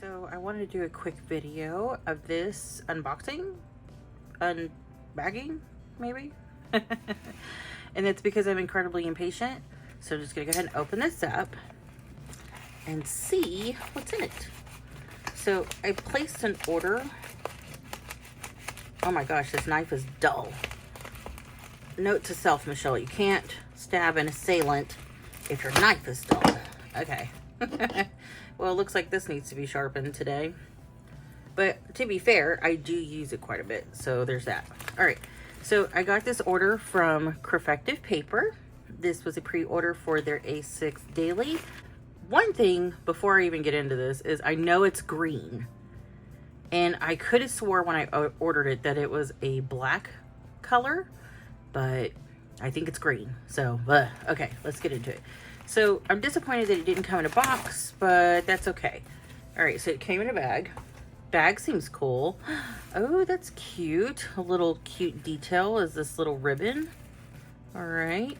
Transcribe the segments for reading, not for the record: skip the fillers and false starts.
So I wanted to do a quick video of this unboxing, unbagging, maybe. And it's because I'm incredibly impatient. So I'm just gonna go ahead and open this up and see what's in it. So I placed an order. Oh my gosh, this knife is dull. Note to self, Michelle, you can't stab an assailant if your knife is dull. Okay. Well, it looks like this needs to be sharpened today. But to be fair, I do use it quite a bit. So there's that. All right. So I got this order from Creffective paper. This was a pre-order for their A6 Daily. One thing before I even get into this is I know it's green. And I could have swore when I ordered it that it was a black color. But I think it's green. So, okay, let's get into it. So I'm disappointed that it didn't come in a box, but that's okay. All right, so it came in a bag. Bag seems cool. Oh, that's cute. A little cute detail is this little ribbon. All right.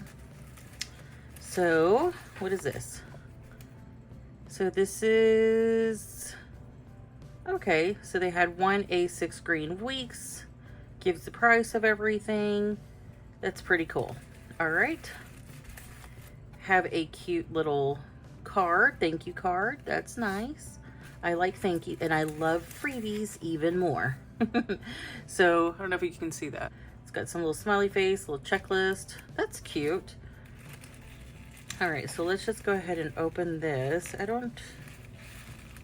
So what is this? So this is, okay. So they had one A6 green weeks, gives the price of everything. That's pretty cool. All right. Have a cute little card, thank you card. That's nice. I like thank you, and I love freebies even more. So I don't know if you can see that. It's got some little smiley face, little checklist. That's cute. All right, so let's just go ahead and open this. Can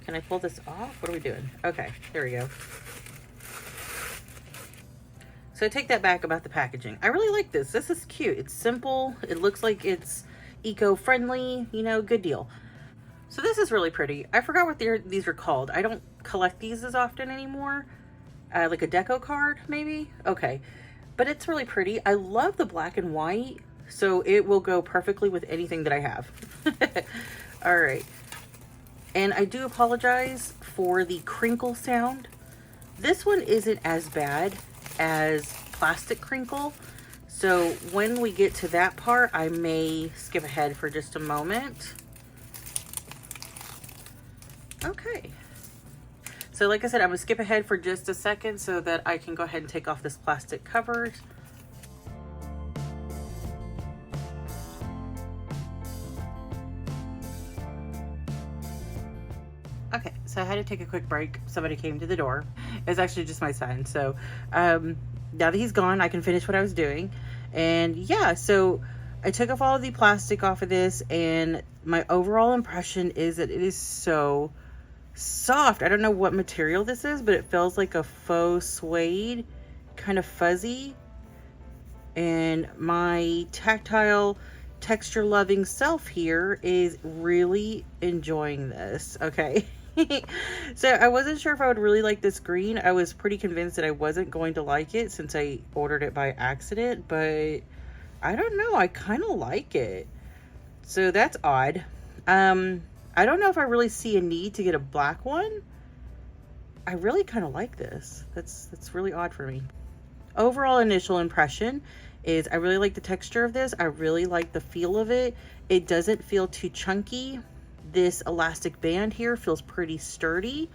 I pull this off? What are we doing? Okay, there we go. So I take that back about the packaging. I really like this. This is cute. It's simple. It looks like it's eco-friendly, you know, good deal. So this is really pretty. I forgot what these are called. I don't collect these as often anymore. Like a deco card, maybe? Okay. But it's really pretty. I love the black and white, so it will go perfectly with anything that I have. All right. And I do apologize for the crinkle sound. This one isn't as bad as plastic crinkle. So when we get to that part, I may skip ahead for just a moment. Okay. So like I said, I'm gonna skip ahead for just a second so that I can go ahead and take off this plastic cover. Okay, so I had to take a quick break. Somebody came to the door. It's actually just my son. So now that he's gone, I can finish what I was doing. And yeah, so I took off all of the plastic off of this, and my overall impression is that it is so soft. I don't know what material this is, but it feels like a faux suede, kind of fuzzy. And my tactile, texture loving self here is really enjoying this. Okay. So I wasn't sure if I would really like this green. I was pretty convinced that I wasn't going to like it since I ordered it by accident, but I don't know. I kind of like it. So that's odd. I don't know if I really see a need to get a black one. I really kind of like this. That's really odd for me. Overall initial impression is I really like the texture of this. I really like the feel of it. It doesn't feel too chunky. This elastic band here feels pretty sturdy.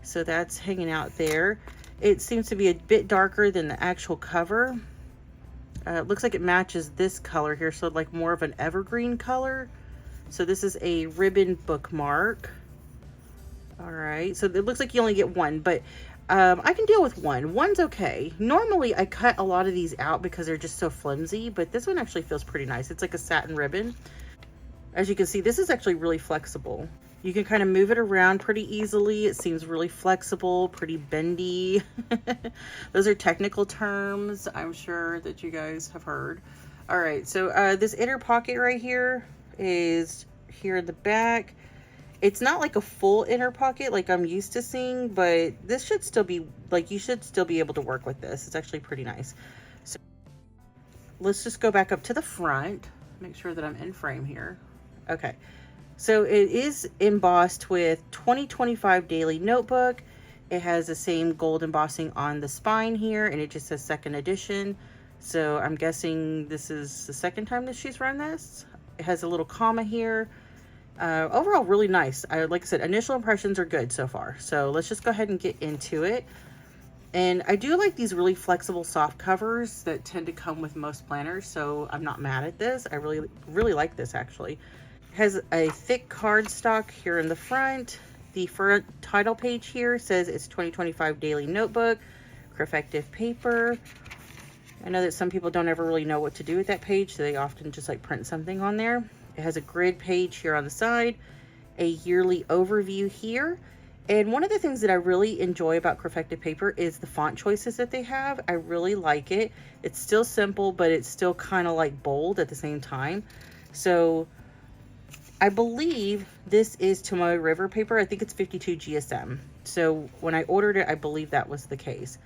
So that's hanging out there. It seems to be a bit darker than the actual cover. It looks like it matches this color here. So like more of an evergreen color. So this is a ribbon bookmark. All right. So it looks like you only get one, but I can deal with one. One's okay. Normally I cut a lot of these out because they're just so flimsy, but this one actually feels pretty nice. It's like a satin ribbon. As you can see, this is actually really flexible. You can kind of move it around pretty easily. It seems really flexible, pretty bendy. Those are technical terms, I'm sure that you guys have heard. All right, so this inner pocket right here is here in the back. It's not like a full inner pocket like I'm used to seeing, but this should still be, like, you should still be able to work with this. It's actually pretty nice. So let's just go back up to the front, make sure that I'm in frame here. Okay, so it is embossed with 2025 Daily Notebook. It has the same gold embossing on the spine here, and it just says second edition. So I'm guessing this is the second time that she's run this. It has a little comma here. Overall, really nice. Like I said, initial impressions are good so far. So let's just go ahead and get into it. And I do like these really flexible soft covers that tend to come with most planners, so I'm not mad at this. I really like this actually. It has a thick cardstock here in the front. The front title page here says it's 2025 Daily Notebook, Creffective paper. I know that some people don't ever really know what to do with that page, so they often just like print something on there. It has a grid page here on the side, a yearly overview here. And one of the things that I really enjoy about Creffective paper is the font choices that they have. I really like it. It's still simple, but it's still kind of like bold at the same time. So I believe this is Tomoe River paper. I think it's 52 GSM. So when I ordered it, I believe that was the case.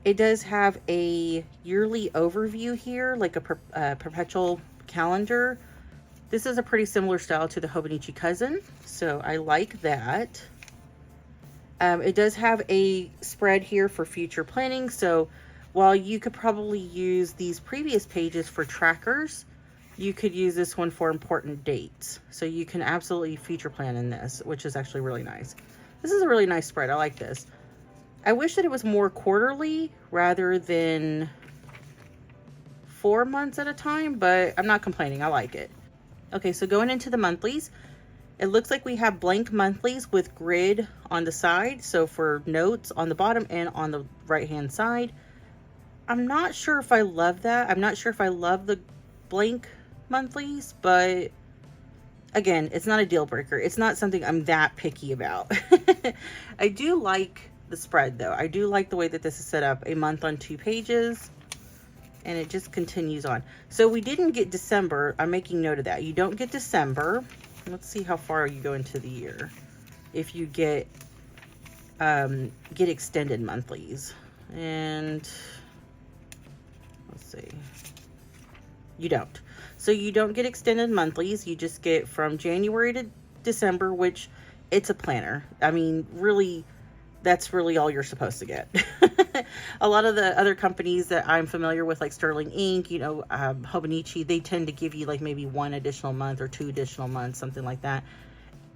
It does have a yearly overview here, like a perpetual calendar. This is a pretty similar style to the Hobonichi Cousin, so I like that. It does have a spread here for future planning. So while you could probably use these previous pages for trackers, you could use this one for important dates. So you can absolutely future plan in this, which is actually really nice. This is a really nice spread. I like this. I wish that it was more quarterly rather than 4 months at a time, but I'm not complaining. I like it. Okay, so going into the monthlies, it looks like we have blank monthlies with grid on the side. So for notes on the bottom and on the right-hand side. I'm not sure if I love that. I'm not sure if I love the blank monthlies, but again, it's not a deal breaker. It's not something I'm that picky about. I do like the spread though. I do like the way that this is set up, a month on 2 pages. And it just continues on. So we didn't get December. I'm making note of that. You don't get December. Let's see how far you go into the year. If you get extended monthlies. And let's see. You don't. So you don't get extended monthlies. You just get from January to December, which it's a planner. I mean, really, that's really all you're supposed to get. A lot of the other companies that I'm familiar with, like Sterling Ink, you know, Hobonichi, they tend to give you like maybe 1 additional month or 2 additional months, something like that.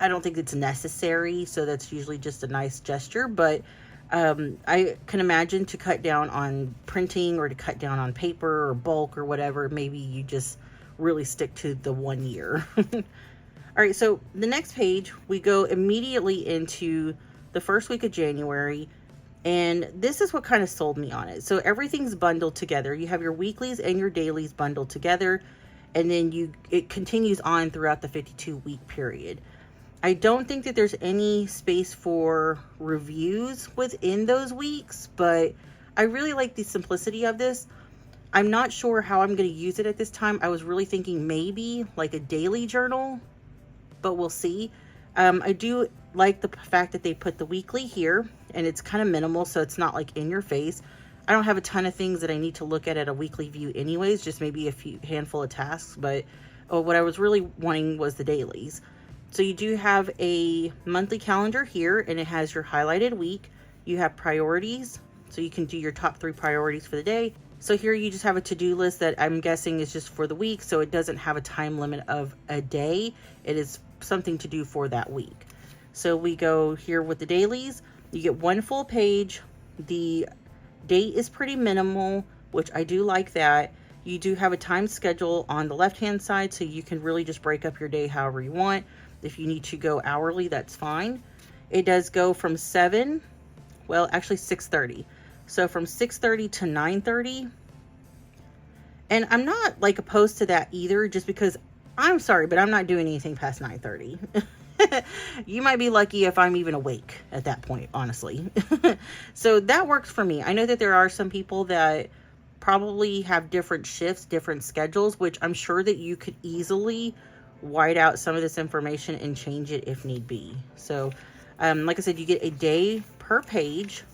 I don't think it's necessary, so that's usually just a nice gesture, but I can imagine to cut down on printing or to cut down on paper or bulk or whatever, maybe you just really stick to the 1 year. All right, so the next page, we go immediately into the first week of January. And this is what kind of sold me on it. So everything's bundled together. You have your weeklies and your dailies bundled together. And then it continues on throughout the 52-week period. I don't think that there's any space for reviews within those weeks, but I really like the simplicity of this. I'm not sure how I'm going to use it at this time. I was really thinking maybe like a daily journal, but we'll see. I do like the fact that they put the weekly here, and it's kind of minimal, so it's not like in your face. I don't have a ton of things that I need to look at a weekly view anyways, just maybe a handful of tasks, but what I was really wanting was the dailies. So you do have a monthly calendar here, and it has your highlighted week. You have priorities, so you can do your top 3 priorities for the day. So here you just have a to-do list that I'm guessing is just for the week, so it doesn't have a time limit of a day. It is something to do for that week. So we go here with the dailies. You get 1 full page. The date is pretty minimal, which I do like that. You do have a time schedule on the left-hand side, so you can really just break up your day however you want. If you need to go hourly, that's fine. It does go from 7, well, actually 6:30. So from 6:30 to 9:30. And I'm not like opposed to that either, just because I'm sorry, but I'm not doing anything past 9:30. You might be lucky if I'm even awake at that point, honestly. So that works for me. I know that there are some people that probably have different shifts, different schedules, which I'm sure that you could easily white out some of this information and change it if need be. So like I said, you get a day per page.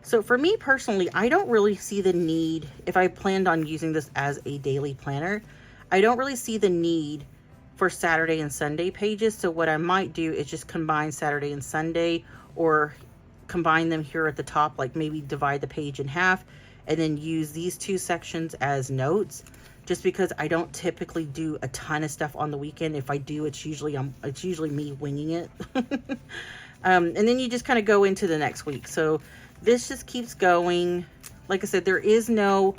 So for me personally, I don't really see the need, if I planned on using this as a daily planner, I don't really see the need for Saturday and Sunday pages. So what I might do is just combine Saturday and Sunday, or combine them here at the top, like maybe divide the page in half and then use these 2 sections as notes just because I don't typically do a ton of stuff on the weekend. If I do, it's usually me winging it. And then you just kind of go into the next week. So this just keeps going. Like I said, there is no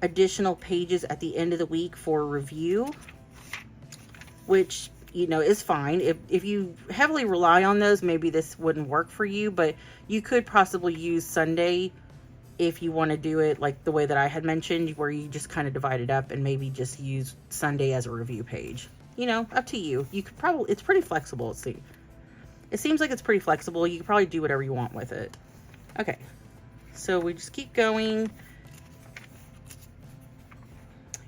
additional pages at the end of the week for review, which, you know, is fine. If you heavily rely on those, maybe this wouldn't work for you, but you could possibly use Sunday if you want to do it like the way that I had mentioned, where you just kind of divide it up and maybe just use Sunday as a review page. You know, up to you. You could probably, it's pretty flexible. It seems like it's pretty flexible. You could probably do whatever you want with it. Okay, so we just keep going.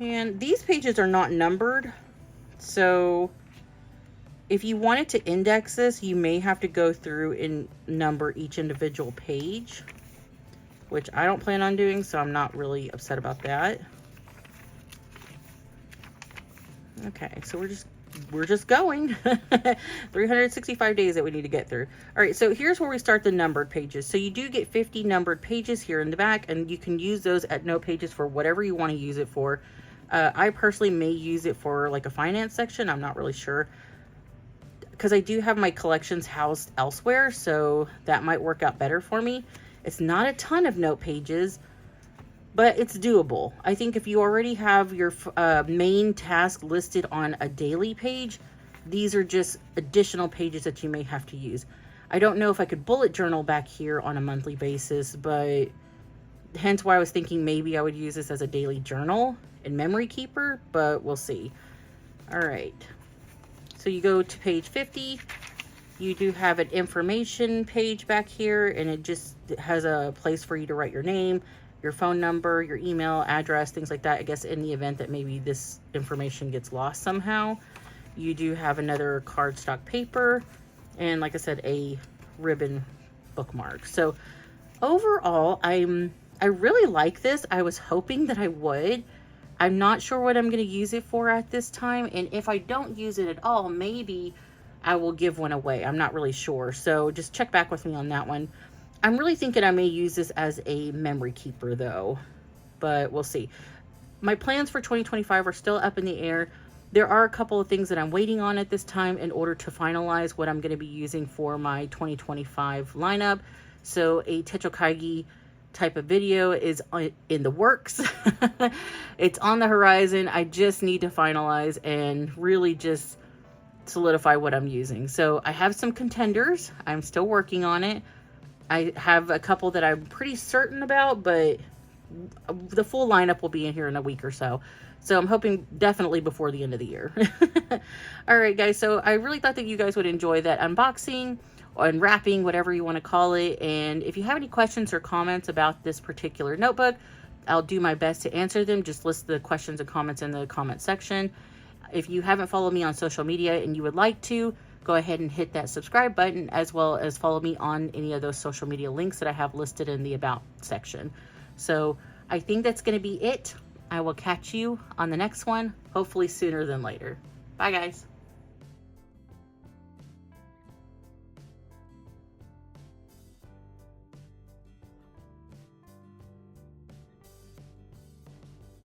And these pages are not numbered, so if you wanted to index this, you may have to go through and number each individual page, which I don't plan on doing, so I'm not really upset about that. Okay, so we're just going. 365 days that we need to get through. All right, so here's where we start the numbered pages. So you do get 50 numbered pages here in the back, and you can use those at note pages for whatever you want to use it for. I personally may use it for like a finance section. I'm not really sure, because I do have my collections housed elsewhere, so that might work out better for me. It's not a ton of note pages, but it's doable. I think if you already have your main task listed on a daily page, these are just additional pages that you may have to use. I don't know if I could bullet journal back here on a monthly basis, but hence why I was thinking maybe I would use this as a daily journal and memory keeper, but we'll see. All right. So you go to page 50. You do have an information page back here, and it just has a place for you to write your name, your phone number, your email address, things like that. I guess in the event that maybe this information gets lost somehow. You do have another cardstock paper, and like I said, a ribbon bookmark. So overall, I really like this. I was hoping that I would. I'm not sure what I'm going to use it for at this time, and if I don't use it at all, maybe I will give one away. I'm not really sure, so just check back with me on that one. I'm really thinking I may use this as a memory keeper though, but we'll see. My plans for 2025 are still up in the air. There are a couple of things that I'm waiting on at this time in order to finalize what I'm going to be using for my 2025 lineup. So a Techokaigi type of video is in the works. It's on the horizon. I just need to finalize and really just solidify what I'm using. So I have some contenders. I'm still working on it. I have a couple that I'm pretty certain about, but the full lineup will be in here in a week or so. So I'm hoping definitely before the end of the year. All right, guys. So I really thought that you guys would enjoy that unboxing, unwrapping, whatever you want to call it. And if you have any questions or comments about this particular notebook, I'll do my best to answer them. Just list the questions and comments in the comment section. If you haven't followed me on social media and you would like to, go ahead and hit that subscribe button, as well as follow me on any of those social media links that I have listed in the About section. So I think that's going to be it. I will catch you on the next one, hopefully sooner than later. Bye, guys.